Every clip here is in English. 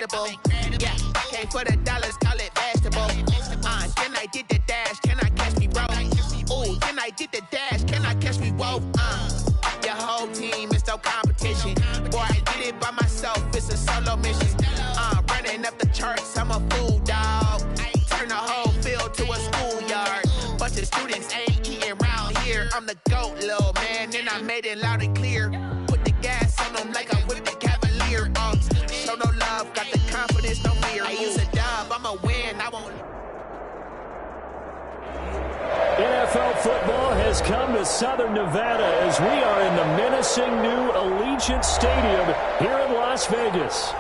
incredible. Yeah, came for the dollars, call it basketball. Then I did the dash, can I catch me roll? Ooh, then I did the dash, can I catch me roll? Your whole team is no competition. Boy, I did it by myself, it's a solo mission. Running up the charts, I'm a fool, dog. Turn the whole field to a schoolyard. Bunch of students ain't eating round here. I'm the GOAT, little man, and I made it loud and clear. Put the gas on them like I'm with the Cavalier. Show no love, got the confidence, no fear. I use a dub, I'ma win, I won't. NFL football has come to Southern Nevada as we are in the menacing new Allegiant Stadium here in Las Vegas.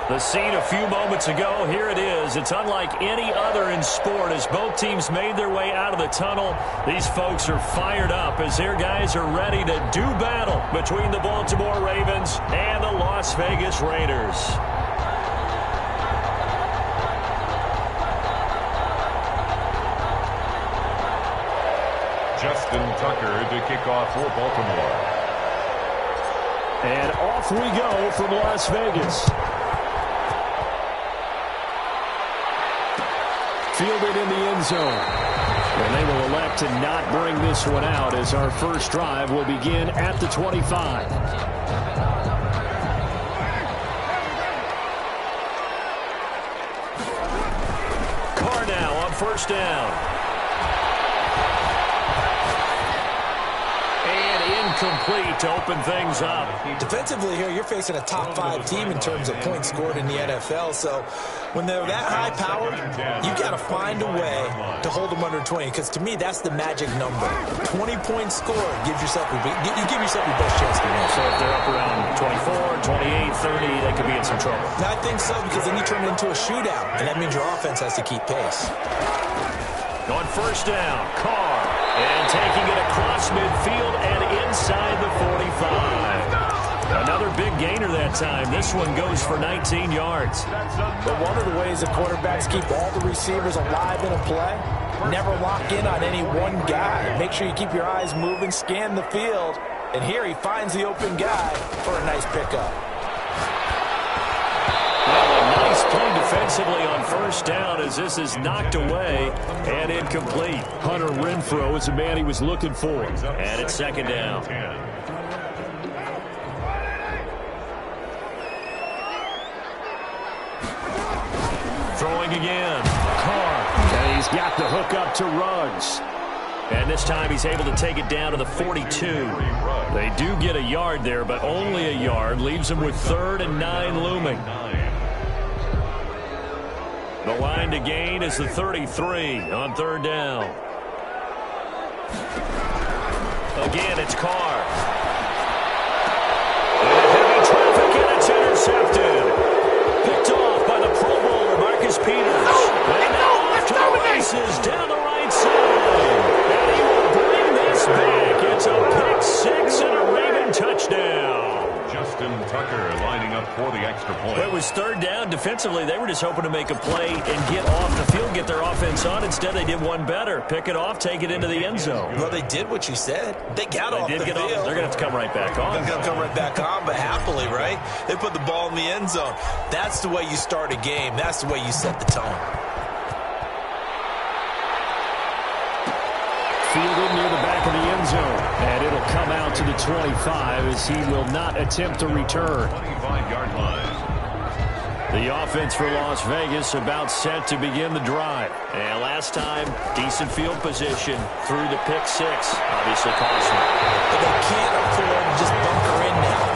The scene a few moments ago, here it is. It's unlike any other in sport as both teams made their way out of the tunnel. These folks are fired up as their guys are ready to do battle between the Baltimore Ravens and the Las Vegas Raiders. Justin Tucker to kick off for Baltimore. And off we go from Las Vegas. Fielded in the end zone. And they will elect to not bring this one out as our first drive will begin at the 25. Carr now on first down. Complete to open things up. Defensively here, you're facing a top 5 team in terms of points scored in the NFL. So when they're that high powered, you've got to find a way to hold them under 20. Because to me, that's the magic number. 20 points scored gives yourself you give yourself your best chance to win. So if they're up around 24, 28, 30, they could be in some trouble. I think so, because then you turn it into a shootout, and that means your offense has to keep pace. On first down, Carr, and taking it across midfield and inside the 45. Another big gainer that time. This one goes for 19 yards. But one of the ways the quarterbacks keep all the receivers alive in a play, never lock in on any one guy. Make sure you keep your eyes moving, scan the field, and here he finds the open guy for a nice pickup. Nice play defensively on first down as this is knocked away and incomplete. Hunter Renfrow is the man he was looking for. And it's second down. Throwing again. Carr. And he's got the hook up to Ruggs. And this time he's able to take it down to the 42. They do get a yard there, but only a yard. Leaves them with 3rd and 9 looming. The line to gain is the 33 on third down. Again, it's Carr. And heavy traffic, and it's intercepted. Picked off by the Pro Bowler, Marcus Peters. And now off to the races down the right side. And he will bring this back. It's a pick 6 and a Raven touchdown. Justin Tucker lining up for the extra point. It was third down. Defensively, they were just hoping to make a play and get off the field, get their offense on. Instead, they did one better. Pick it off, take it into the end zone. Well, they did what you said. They got off the field. They're going to have to come right back on. They're going to come right back on, but happily, right? They put the ball in the end zone. That's the way you start a game. That's the way you set the tone. Fielded near the back of the end zone. And it'll come out to the 25 as he will not attempt to return. 25-yard line. The offense for Las Vegas about set to begin the drive. And last time, decent field position through the pick 6. Obviously costly. But they can't afford to just bunker in now.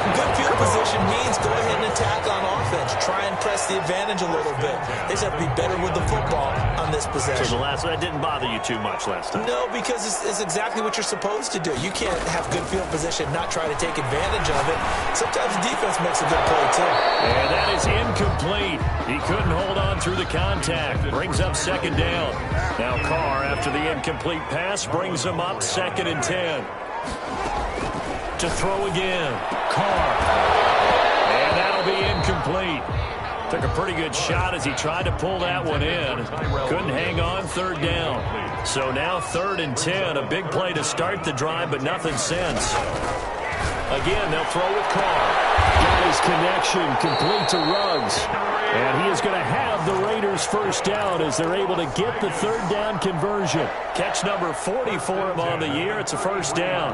Good field position means go ahead and attack on offense. Try and press the advantage a little bit. They just have to be better with the football on this possession. So that didn't bother you too much last time? No, because it's exactly what you're supposed to do. You can't have good field position, not try to take advantage of it. Sometimes the defense makes a good play, too. And that is incomplete. He couldn't hold on through the contact. Brings up second down. Now Carr, after the incomplete pass, brings him up 2nd and 10. To throw again. Carr. And that'll be incomplete. Took a pretty good shot as he tried to pull that one in. Couldn't hang on, 3rd down. So now 3rd and 10. A big play to start the drive, but nothing since. Again, they'll throw with Carr. Got his connection complete to Ruggs. And he is going to have the Raiders first down as they're able to get the third down conversion. Catch number 40 for him on the year. It's a first down.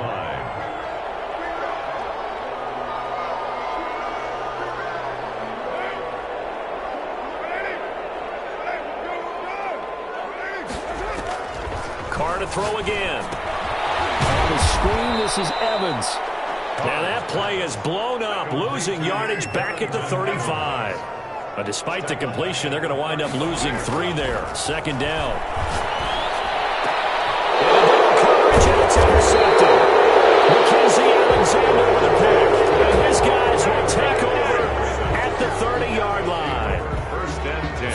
Carr to throw again. On the screen, this is Evans. Now that play is blown up, losing yardage back at the 35. But despite the completion, they're going to wind up losing 3 there. Second down. Coverage, and it's intercepted. Mackenzie Alexander with a pick. And his guys will take over at the 30-yard line.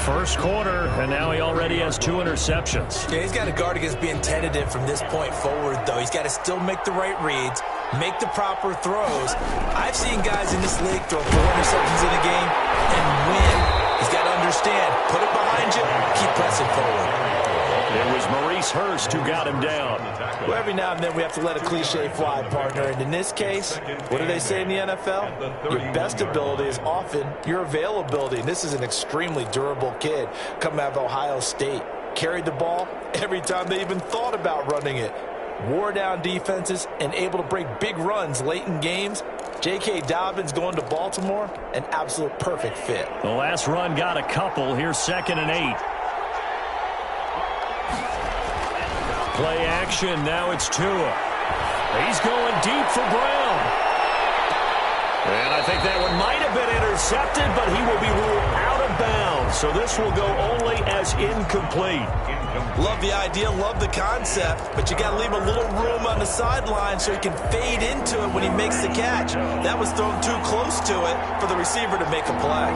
First quarter, and now he already has 2 interceptions. Yeah, he's got to guard against being tentative from this point forward, though. He's got to still make the right reads, make the proper throws. I've seen guys in this league throw 4 interceptions in a game and win. He's got to understand, put it behind you, keep pressing forward. It was Maurice Hurst who got him down. Well, every now and then we have to let a cliche fly, partner. And in this case, what do they say in the NFL? Your best ability is often your availability. And this is an extremely durable kid coming out of Ohio State. Carried the ball every time they even thought about running it. Wore down defenses and able to break big runs late in games. J.K. Dobbins going to Baltimore, an absolute perfect fit. The last run got a couple. Here's 2nd and 8. Play action. Now it's Tua. He's going deep for Brown. And I think that one might have been intercepted, but he will be ruled out of bounds. So this will go only as incomplete. Love the idea, love the concept, but you got to leave a little room on the sideline so he can fade into it when he makes the catch. That was thrown too close to it for the receiver to make a play.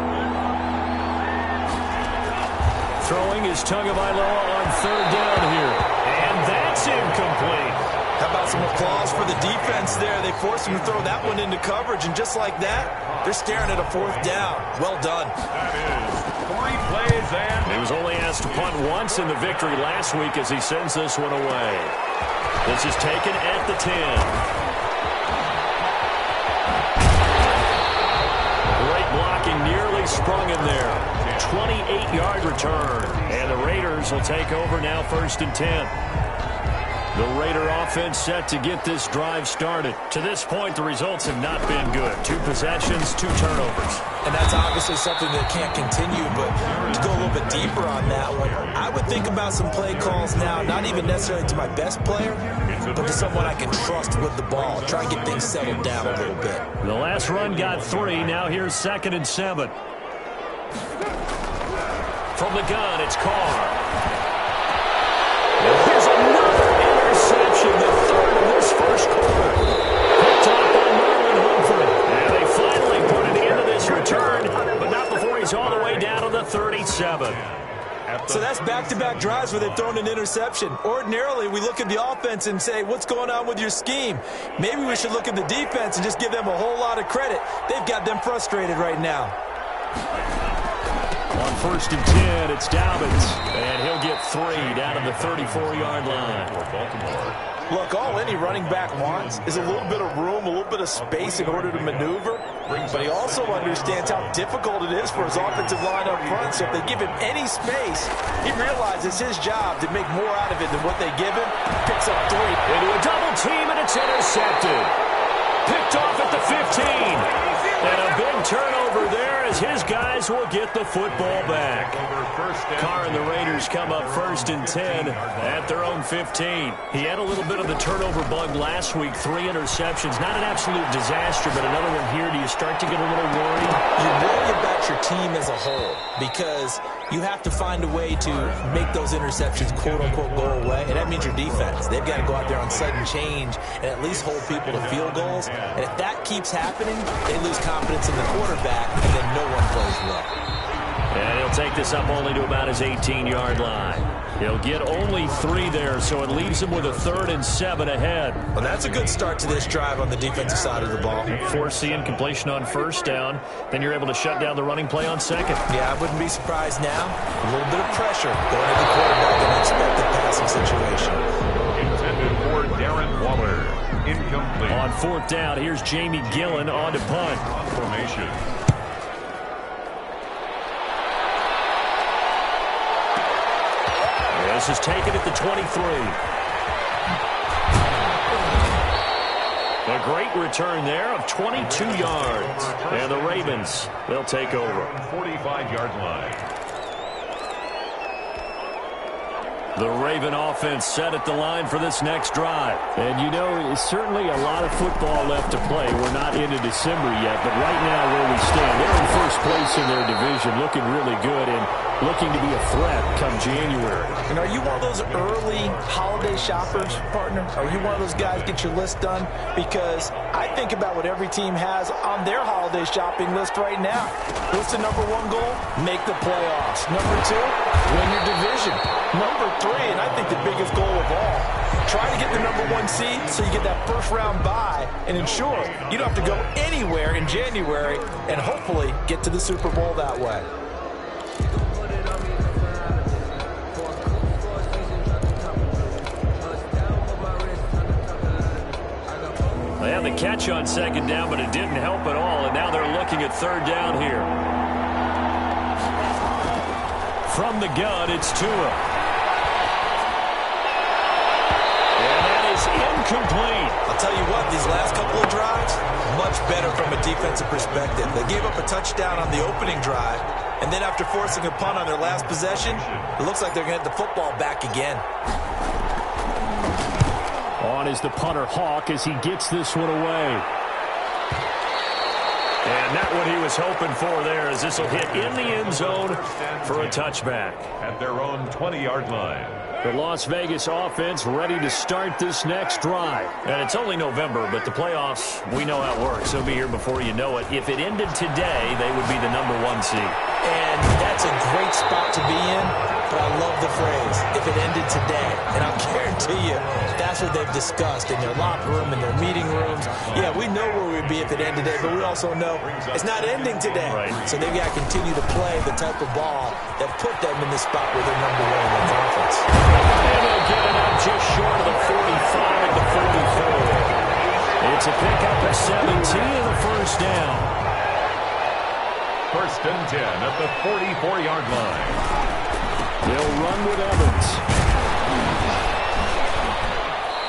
Throwing is Tagovailoa on 3rd down here. And that's incomplete. How about some applause for the defense there? They forced him to throw that one into coverage, and just like that, they're staring at a 4th down. Well done. That is 3 plays and... He was only asked to punt once in the victory last week as he sends this one away. This is taken at the 10. Great blocking, nearly sprung him there. 28-yard return. And the Raiders will take over now 1st and 10. The Raider offense set to get this drive started. To this point, the results have not been good. 2 possessions, 2 turnovers. And that's obviously something that can't continue, but to go a little bit deeper on that one, I would think about some play calls now, not even necessarily to my best player, but to someone I can trust with the ball. Try and get things settled down a little bit. The last run got 3. Now here's 2nd and 7. From the gun, it's Carr. Here's another interception, the 3rd of this first quarter. Picked off by Marlon Humphrey. And they finally put an end to this return, but not before he's all the way down to the 37. So that's back-to-back drives where they've thrown an interception. Ordinarily, we look at the offense and say, what's going on with your scheme? Maybe we should look at the defense and just give them a whole lot of credit. They've got them frustrated right now. On 1st and 10, it's Dobbins. And he'll get 3 down to the 34-yard line. Look, all any running back wants is a little bit of room, a little bit of space in order to maneuver. But he also understands how difficult it is for his offensive line up front. So if they give him any space, he realizes it's his job to make more out of it than what they give him. Picks up 3. Into a double team, and it's intercepted. Picked off at the 15. And a big turnover there as his guys will get the football back. Carr and the Raiders come up 1st and 10 at their own 15. He had a little bit of the turnover bug last week, 3 interceptions. Not an absolute disaster, but another one here. Do you start to get a little worried? You worry about your team as a whole because you have to find a way to make those interceptions, quote-unquote, go away. And that means your defense. They've got to go out there on sudden change and at least hold people to field goals. And if that keeps happening, they lose confidence in the quarterback, and then no one plays well. And he'll take this up only to about his 18-yard line. He'll get only 3 there, so it leaves him with a 3rd and 7 ahead. Well, that's a good start to this drive on the defensive side of the ball. Force the incompletion on 1st down. Then you're able to shut down the running play on 2nd. Yeah, I wouldn't be surprised now. A little bit of pressure going to the quarterback in an expected passing situation. Intended for Darren Waller. incomplete. On fourth down, here's Jamie Gillen on to punt. Formation. This is taken at the 23. A great return there of 22 yards. And the Ravens, they'll take over. 45-yard line. The Raven offense set at the line for this next drive. And you know, certainly a lot of football left to play. We're not into December yet, but right now where we stand, they're in first place in their division, looking really good and looking to be a threat come January. And are you one of those early holiday shoppers, partner? Are you one of those guys get your list done? Because I think about what every team has on their holiday shopping list right now. What's the number one goal? Make the playoffs. Number two, win your division. Number three, and I think the biggest goal of all, try to get the number one seed so you get that first round bye and ensure you don't have to go anywhere in January and hopefully get to the Super Bowl that way. They had the catch on second down, but it didn't help at all, and now they're looking at third down here. From the gun, it's Tua. Incomplete. I'll tell you what, these last couple of drives, much better from a defensive perspective. They gave up a touchdown on the opening drive, and then after forcing a punt on their last possession, it looks like they're going to get the football back again. On is the punter Hawk as he gets this one away. And not what he was hoping for there, as this will hit in the end zone for a touchback. At their own 20-yard line. The Las Vegas offense ready to start this next drive. And it's only November, but the playoffs, we know how it works. They'll be here before you know it. If it ended today, they would be the number one seed. And that's a great spot to be in, but I love the phrase, if it ended today. And I'll guarantee you, that's what they've discussed in their locker room, in their meeting rooms. Yeah, we know where we'd be if it ended today, but we also know it's not ending today. Right. So they've got to continue to play the type of ball that put them in the spot where they're number one in the conference. And they'll get it out just short of the 45 to 44. It's a pickup of 17 and the first down. First and 10 at the 44-yard line. They'll run with Evans.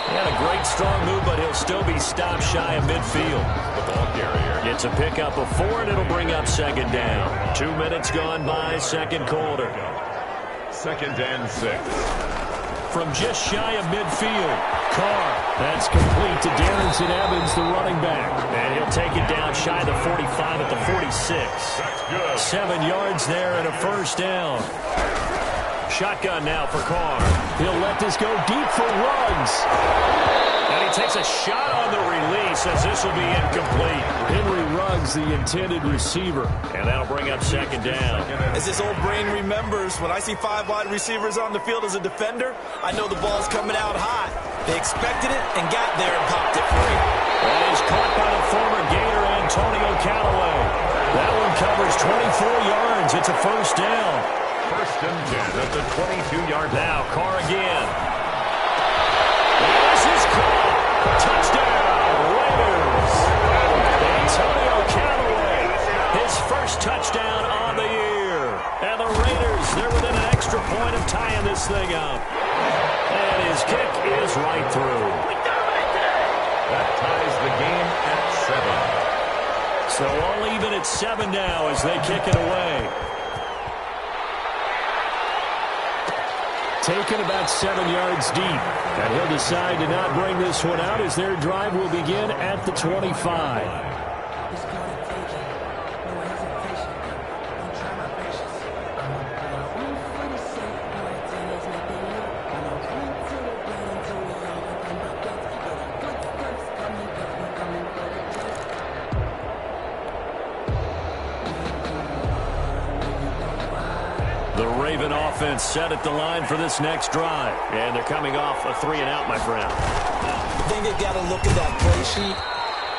He had a great strong move, but he'll still be stopped shy of midfield. The ball carrier. It's a pickup of 4, and it'll bring up second down. 2 minutes gone by, second quarter. Second and 6. From just shy of midfield, Carr. That's complete to Darrington Evans, the running back. And he'll take it down shy of the 45 at the 46. That's good. 7 yards there and a first down. Shotgun now for Carr. He'll let this go deep for Ruggs. And he takes a shot on the release as this will be incomplete. Henry Ruggs, the intended receiver. And that'll bring up second down. As this old brain remembers, when I see 5 wide receivers on the field as a defender, I know the ball's coming out hot. They expected it and got there and popped it free. And he's caught by the former Gator Antonio Callaway. That one covers 24 yards. It's a first down. First and 10 at the 22-yard line. Now Carr again. This is caught. Touchdown, Raiders. Antonio Callaway, his first touchdown on the year. And the Raiders, they're within an extra point of tying this thing up. And his kick is right through. That ties the game at 7. So all even at 7 now as they kick it away. Taken about 7 yards deep. And he'll decide to not bring this one out as their drive will begin at the 25. The Raven offense set at the line for this next drive. And they're coming off a 3-and-out, my friend. I think they've got to look at that play sheet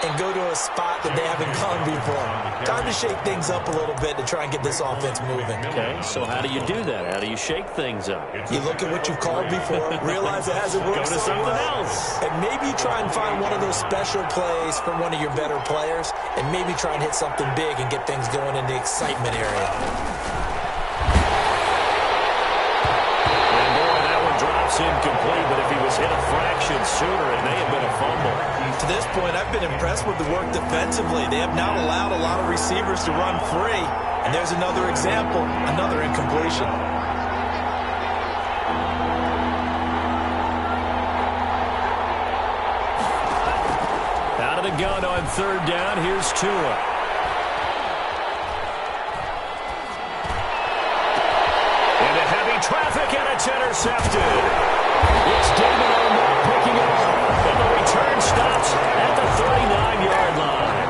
and go to a spot that they haven't gone before. Time to shake things up a little bit to try and get this offense moving. Okay, so how do you do that? How do you shake things up? You look at what you've called before, realize it hasn't worked Go to something else. and maybe try and find one of those special plays from one of your better players, and maybe try and hit something big and get things going in the excitement area. And boy, that one drops incomplete, but if he was hit a fraction sooner, it may have been a fumble. To this point, I've been impressed with the work defensively. They have not allowed a lot of receivers to run free. And there's another example, another incompletion. Out of the gun on third down, here's Tua. Into heavy traffic, and it's intercepted. It's David Arnett picking it up. And the return stops at the 39-yard line.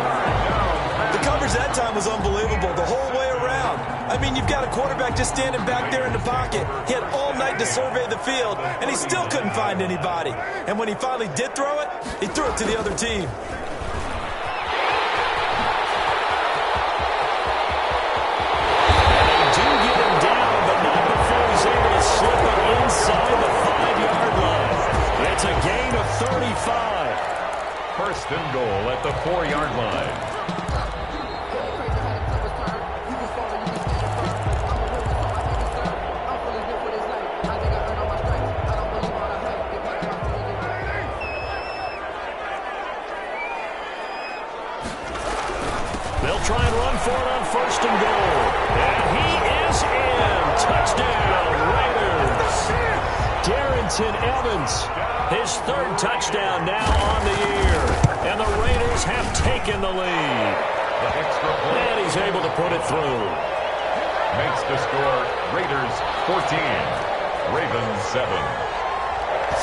The coverage that time was unbelievable the whole way around. I mean, you've got a quarterback just standing back there in the pocket. He had all night to survey the field, and he still couldn't find anybody. And when he finally did throw it, he threw it to the other team. They do get him down, but not before he's able to slip it inside the 5-yard line. It's a gain of 35. First and goal at the 4-yard line. They'll try and run for it on first and goal. And he is in. Touchdown, Raiders. Darrington Evans, his third touchdown now on the year. And the Raiders have taken the lead. The extra point. And he's able to put it through. Makes the score Raiders 14, Ravens 7.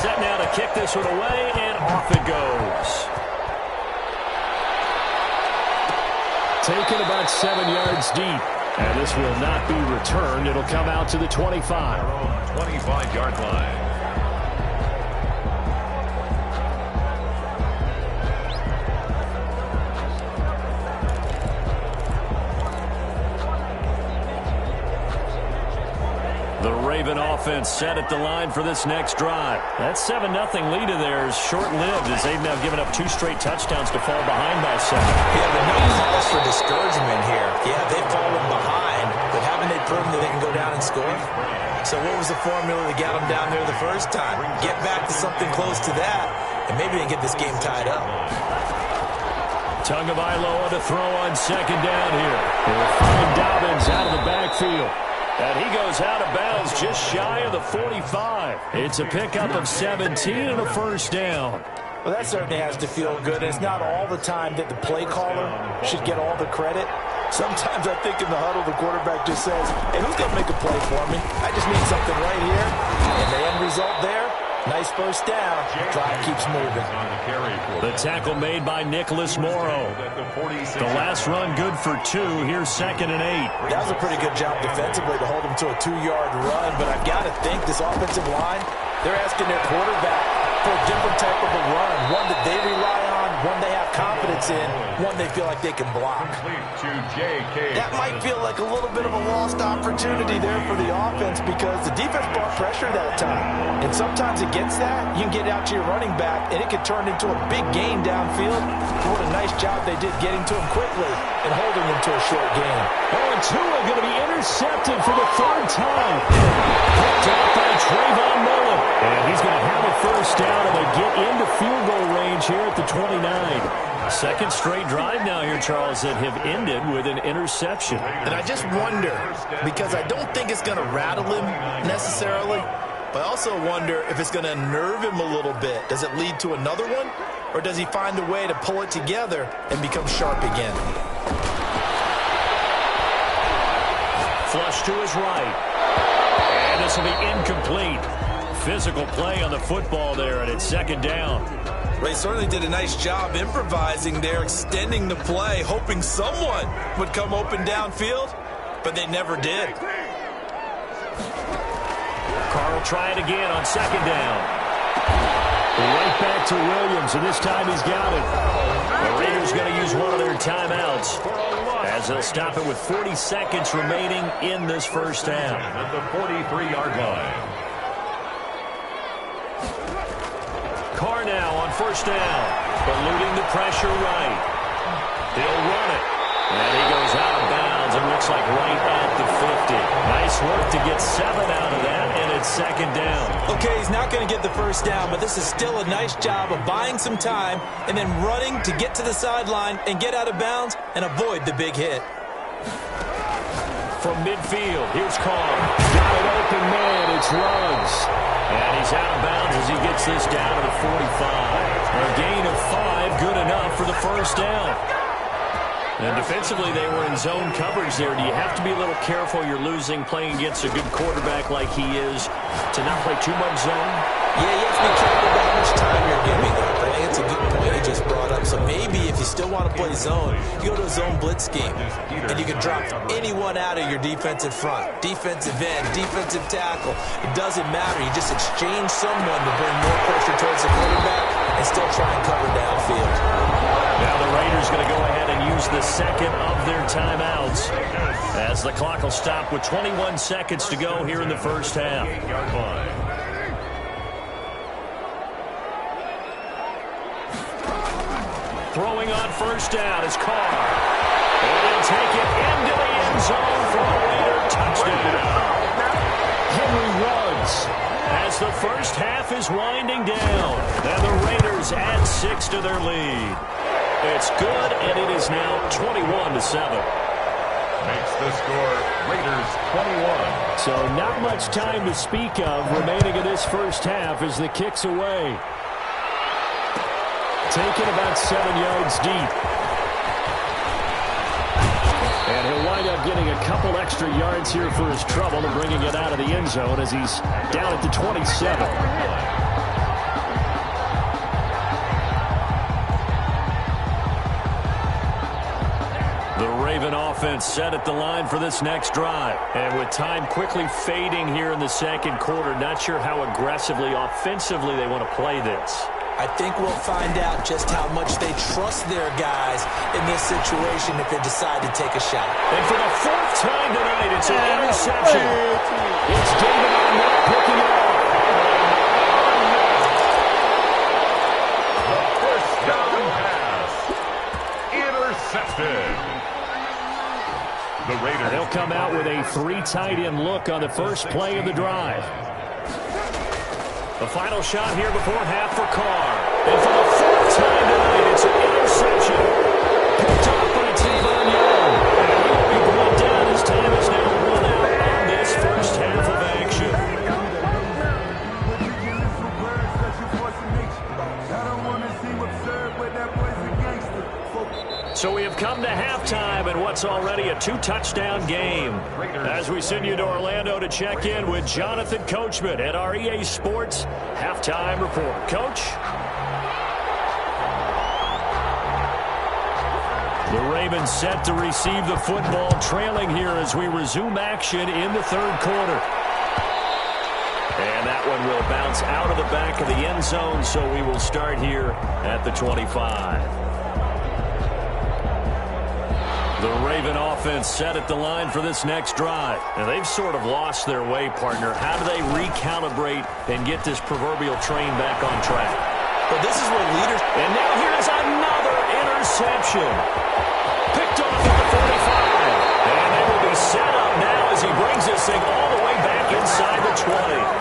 Set now to kick this one away, and off it goes. Taken about 7 yards deep. And this will not be returned. It'll come out to the 25. 25-yard line. The Raven offense set at the line for this next drive. That 7-0 lead of theirs short-lived as they've now given up 2 straight touchdowns to fall behind by 7. Yeah, but no cause for discouragement here. Yeah, they've fallen behind, but haven't they proven that they can go down and score? So what was the formula that got them down there the first time? Get back to something close to that, and maybe they can get this game tied up. Tagovailoa to throw on second down here. They'll find Dobbins out of the backfield. And he goes out of bounds just shy of the 45. It's a pickup of 17 and a first down. Well, that certainly has to feel good. And it's not all the time that the play caller should get all the credit. Sometimes I think in the huddle, the quarterback just says, hey, who's going to make a play for me? I just need something right here. And the end result there, nice first down. Drive keeps moving. The tackle made by Nicholas Morrow. The last run good for 2. Here's 2nd and 8. That was a pretty good job defensively to hold him to a 2-yard run. But I've got to think this offensive line, they're asking their quarterback for a different type of a run. One that they rely on, one they have confidence in, one they feel like they can block. That might feel like a little bit of a lost opportunity there for the offense because the defense brought pressure that time. And sometimes against that, you can get out to your running back, and it could turn into a big gain downfield. What a nice job they did getting to him quickly and holding him to a short gain. Oh, and Tua going to be intercepted for the 3rd time. Picked out by Trayvon Mullen. And he's going to have a first down, and they get into field goal range here at the 29. Second straight drive now here, Charles, that have ended with an interception. And I just wonder, because I don't think it's going to rattle him necessarily, but I also wonder if it's going to nerve him a little bit. Does it lead to another one? Or does he find a way to pull it together and become sharp again? Flush to his right. And this will be incomplete. Physical play on the football there, and it's 2nd down. Ray certainly did a nice job improvising there, extending the play, hoping someone would come open downfield, but they never did. Carr will try it again on 2nd down. Right back to Williams, and this time he's got it. The Raiders going to use one of their timeouts as they'll stop it with 40 seconds remaining in this first half. At the 43-yard line. Carr now on first down, eluding the pressure right. He'll run it, and he goes out of bounds. It looks like right at the 50. Nice work to get 7 out of that, and it's second down. Okay, he's not going to get the first down, but this is still a nice job of buying some time and then running to get to the sideline and get out of bounds and avoid the big hit. From midfield, here's Carr. Got an open man, it's Ruggs. And he's out of bounds as he gets this down to the 45. A gain of 5, good enough for the first down. And defensively, they were in zone coverage there. Do you have to be a little careful? You're losing playing against a good quarterback like he is to not play too much zone? Yeah, you have to be careful about how much time you're giving up. I think it's a good point you just brought up. So maybe if you still want to play zone, you go to a zone blitz scheme. And you can drop anyone out of your defensive front. Defensive end, defensive tackle. It doesn't matter. You just exchange someone to bring more pressure towards the quarterback and still try and cover downfield. Now the Raiders going to go ahead and use the second of their timeouts as the clock will stop with 21 seconds to go here in the first half. Throwing on first down is Carr. And he'll take it into the end zone for a Raider touchdown. Henry Ruggs as the first half is winding down. And the Raiders add 6 to their lead. It's good, and it is now 21-7. Makes the score Raiders 21. So not much time to speak of remaining in this first half as the kick's away. Taken about 7 yards deep. And he'll wind up getting a couple extra yards here for his trouble and bringing it out of the end zone as he's down at the 27. Raven offense set at the line for this next drive. And with time quickly fading here in the second quarter, not sure how aggressively, offensively they want to play this. I think we'll find out just how much they trust their guys in this situation if they decide to take a shot. And for the 4th time tonight, it's an interception. It's David Arnett picking it up. The first down pass. Intercepted. The Raiders. They'll come out with a 3 tight end look on the first play of the drive. The final shot here before half for Carr. And for the 4th time tonight, it's an interception. Picked off by Tavon Young. And he will be brought down as time is now run out on this first half of action. So we have come to halftime in what's already a 2-touchdown game. As we send you to Orlando to check in with Jonathan Coachman at our EA Sports Halftime Report. Coach? The Ravens set to receive the football, trailing here as we resume action in the third quarter. And that one will bounce out of the back of the end zone, so we will start here at the 25. The Raven offense set at the line for this next drive. And they've sort of lost their way, partner. How do they recalibrate and get this proverbial train back on track? Well, this is where leaders... And now here's another interception. Picked off at the 45. And they will be set up now as he brings this thing all the way back inside the 20.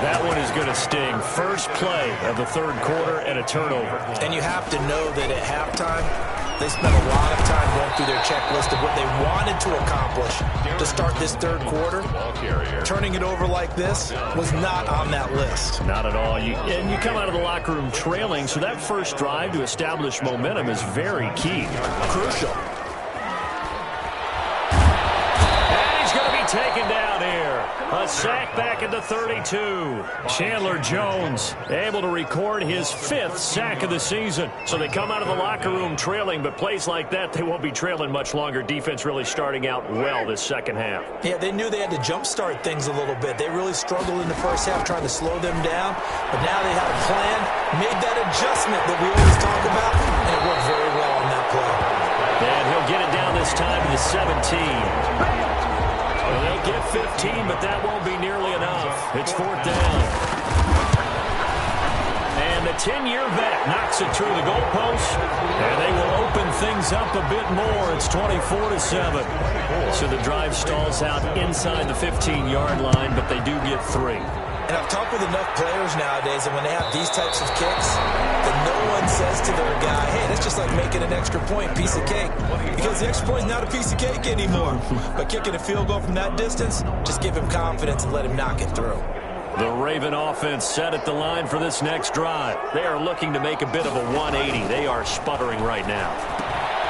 That one is going to sting. First play of the third quarter and a turnover. And you have to know that at halftime, they spent a lot of time going through their checklist of what they wanted to accomplish to start this third quarter. Turning it over like this was not on that list. Not at all. And you come out of the locker room trailing, so that first drive to establish momentum is very key. Crucial. And he's going to be taken down here. A sack back at the 32. Chandler Jones able to record his 5th sack of the season. So they come out of the locker room trailing, but plays like that, they won't be trailing much longer. Defense really starting out well this second half. Yeah, they knew they had to jumpstart things a little bit. They really struggled in the first half trying to slow them down, but now they had a plan, made that adjustment that we always talk about, and it worked very well on that play. And he'll get it down this time to the 17. Well, they'll get 15, but that won't be nearly enough. It's 4th down. And the 10-year vet knocks it through the goalpost, and they will open things up a bit more. It's 24-7. So the drive stalls out inside the 15-yard line, but they do get 3. And I've talked with enough players nowadays, and when they have these types of kicks, that no one says to their guy, hey, that's just like making an extra point, piece of cake. Because the extra point is not a piece of cake anymore. But kicking a field goal from that distance, just give him confidence and let him knock it through. The Raven offense set at the line for this next drive. They are looking to make a bit of a 180. They are sputtering right now.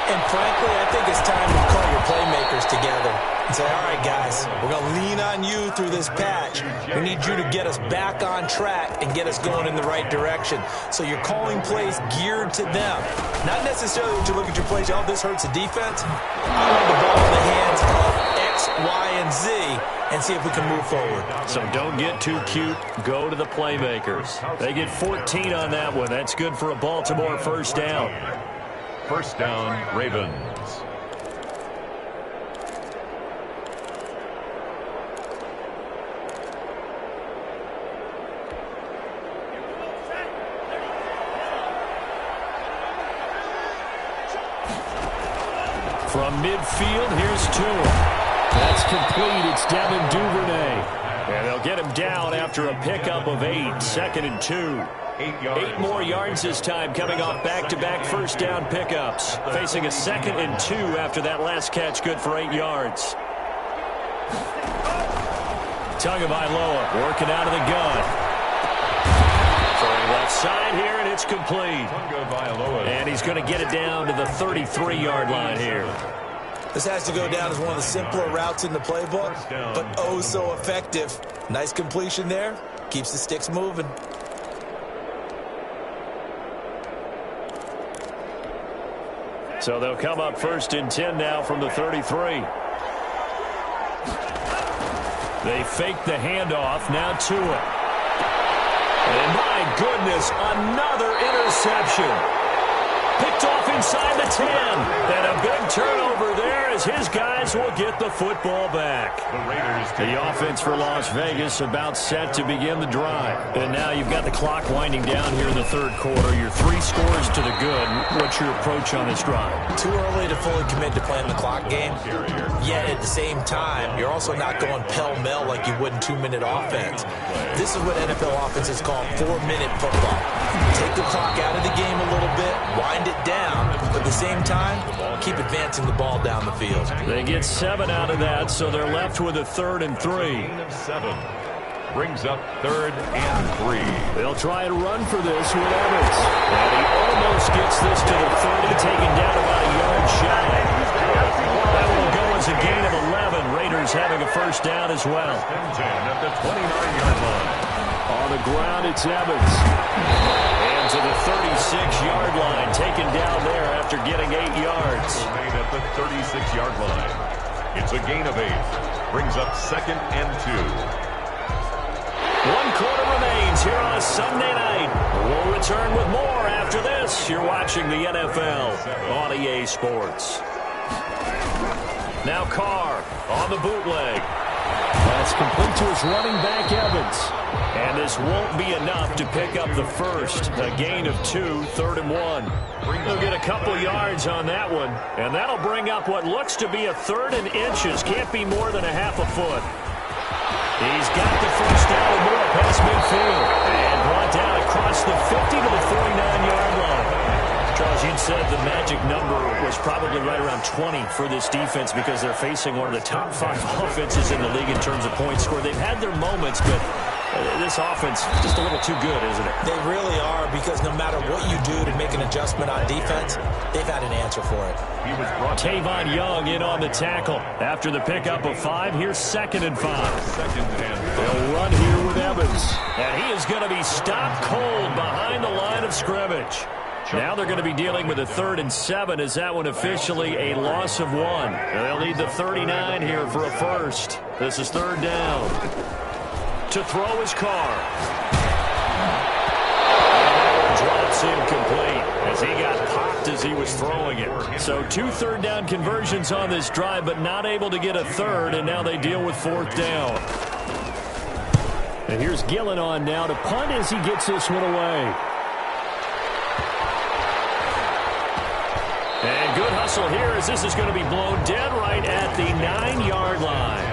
And frankly, I think it's time to call your playmakers together and say, all right, guys, we're going to lean on you through this patch. We need you to get us back on track and get us going in the right direction. So you're calling plays geared to them. Not necessarily that you look at your plays, oh, this hurts the defense. I want the ball in the hands of X, Y, and Z and see if we can move forward. So don't get too cute. Go to the playmakers. They get 14 on that one. That's good for a Baltimore first down. First down, Ravens. From midfield, here's Tua. That's complete. It's Devin Duvernay. And they'll get him down after a pickup of 8. 2nd and 2. 8 more yards this time coming off back-to-back first down pickups. Facing a 2nd and 2 after that last catch, good for 8 yards. Tagovailoa working out of the gun. Throwing left side here, and it's complete. And he's going to get it down to the 33-yard line here. This has to go down as one of the simpler routes in the playbook, but oh so effective. Nice completion there. Keeps the sticks moving. So they'll come up 1st and 10 now from the 33. They fake the handoff. Now Tua. And my goodness, another interception. Picked off inside the 10. And a big turnover there as his guys will get the football back. The offense for Las Vegas about set to begin the drive. And now you've got the clock winding down here in the 3rd quarter. You're 3 scores to the good. What's your approach on this drive? Too early to fully commit to playing the clock game. Yet at the same time, you're also not going pell-mell like you would in 2-minute offense. This is what NFL offenses call 4-minute football. Take the clock out of the game a little bit, wind it down, but at the same time, keep advancing the ball down the field. They get 7 out of that, so they're left with a 3rd and 3. 7 brings up 3rd and 3. They'll try and run for this with Evans. And he almost gets this to the 30, taken down about a yard shy. That will go as a gain of 11. Raiders having a first down as well. 10 at the 29-yard line. On the ground, it's Evans. And to the 36-yard line, taken down there after getting 8 yards. Made at the 36-yard line. It's a gain of 8. Brings up 2nd and 2. 1 quarter remains here on a Sunday night. We'll return with more after this. You're watching the NFL on EA Sports. Now Carr on the bootleg. That's complete to his running back, Evans. And this won't be enough to pick up the first. A gain of 2, 3rd and 1. They'll get a couple yards on that one. And that'll bring up what looks to be a 3rd and inches. Can't be more than a half a foot. He's got the first down and more past midfield. And brought down across the 50 to the 49-yard line. Charles, you'd said the magic number was probably right around 20 for this defense because they're facing one of the top 5 offenses in the league in terms of points scored. They've had their moments, but This offense just a little too good, isn't it? They really are, because no matter what you do to make an adjustment on defense, they've had an answer for it. Tavon Young in on the tackle. After the pickup of 5, here's 2nd and 5. They'll run here with Evans. And he is going to be stopped cold behind the line of scrimmage. Now they're going to be dealing with a 3rd and 7. Is that one officially a loss of 1? They'll need the 39 here for a first. This is 3rd down. To throw his Carr. Drops incomplete as he got popped as he was throwing it. So 2 3rd down conversions on this drive, but not able to get a 3rd, and now they deal with 4th down. And here's Gillen on now to punt as he gets this one away. And good hustle here as this is going to be blown dead right at the 9-yard line.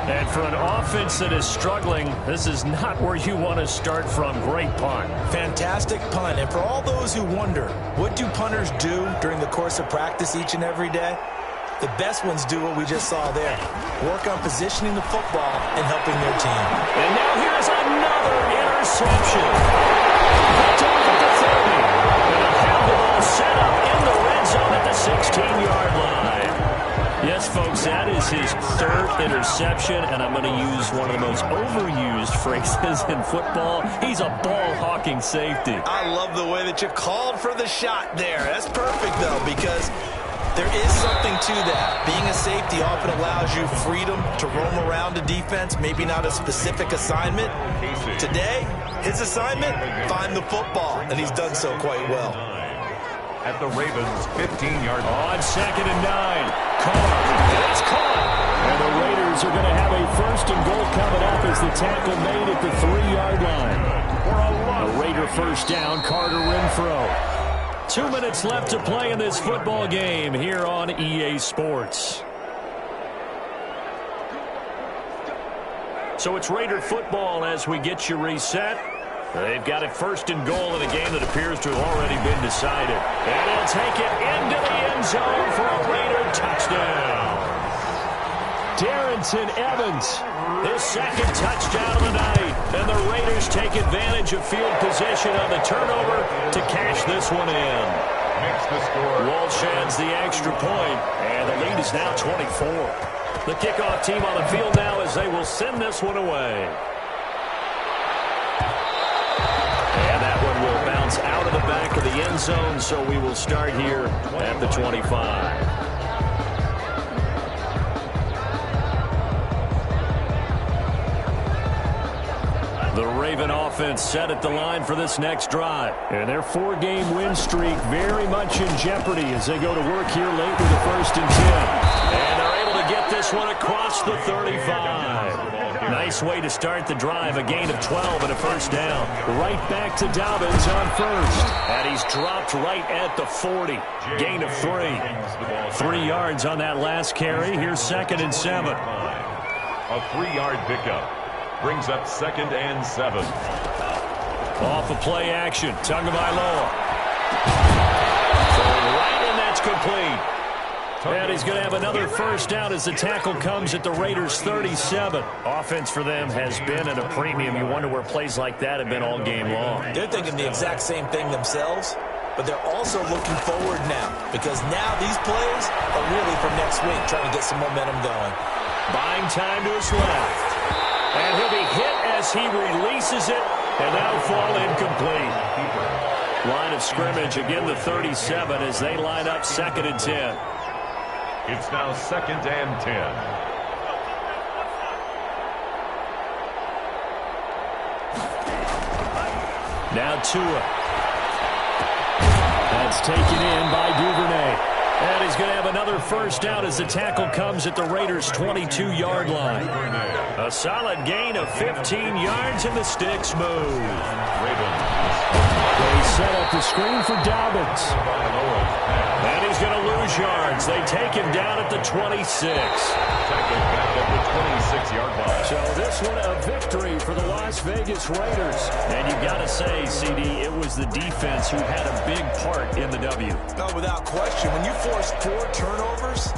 And for an offense that is struggling, this is not where you want to start from. Great punt. Fantastic punt. And for all those who wonder, what do punters do during the course of practice each and every day? The best ones do what we just saw there. Work on positioning the football and helping their team. And now here's another interception. Touchdown at the 30. And they'll have the ball set up in the red zone at the 16-yard line. Yes, folks, that is his 3rd interception, and I'm going to use one of the most overused phrases in football. He's a ball-hawking safety. I love the way that you called for the shot there. That's perfect, though, because there is something to that. Being a safety often allows you freedom to roam around a defense, maybe not a specific assignment. Today, his assignment, find the football, and he's done so quite well. At the Ravens' 15-yard line. On 2nd and 9. Carr. It's caught. And the Raiders are going to have a 1st and goal coming up as the tackle made at the 3-yard line. A Raider 1st down, Carter Renfro. 2 minutes left to play in this football game here on EA Sports. So it's Raider football as we get you reset. They've got it 1st and goal in a game that appears to have already been decided. And he'll take it into the end zone for a Raider touchdown. Darrington Evans, his 2nd touchdown of the night. And the Raiders take advantage of field position on the turnover to cash this one in. Walsh adds the extra point, and the lead is now 24. The kickoff team on the field now as they will send this one away. And that one will bounce out of the back of the end zone, so we will start here at the 25. The Raven offense set at the line for this next drive. And their 4-game win streak very much in jeopardy as they go to work here late with the 1st and 10. And they're able to get this one across the 35. Nice way to start the drive, a gain of 12 and a 1st down. Right back to Dobbins on 1st. And he's dropped right at the 40. Gain of 3. 3 yards on that last carry. Here's 2nd and 7. A 3-yard pickup. Brings up 2nd and 7. Off of play action. Tagovailoa. Right, and that's complete. And he's going to have another 1st down as the tackle comes at the Raiders' 37. Offense for them has been at a premium. You wonder where plays like that have been all game long. They're thinking the exact same thing themselves, but they're also looking forward now, because now these plays are really for next week, trying to get some momentum going. Buying time to his left. And he'll be hit as he releases it, and that'll fall incomplete. Line of scrimmage, again the 37 as they line up 2nd and 10. It's now 2nd and 10. Now Tua. That's taken in by Duvernay. And he's going to have another 1st down as the tackle comes at the Raiders' 22-yard line. A solid gain of 15 yards, and the sticks move. They set up the screen for Dobbins. And he's going to lose yards. They take him down at the 26. Tackled back at the 26-yard line. So this one a victory for the Las Vegas Raiders. And you've got to say, CD, it was the defense who had a big part in the W. No, without question. When you force 4 turnovers,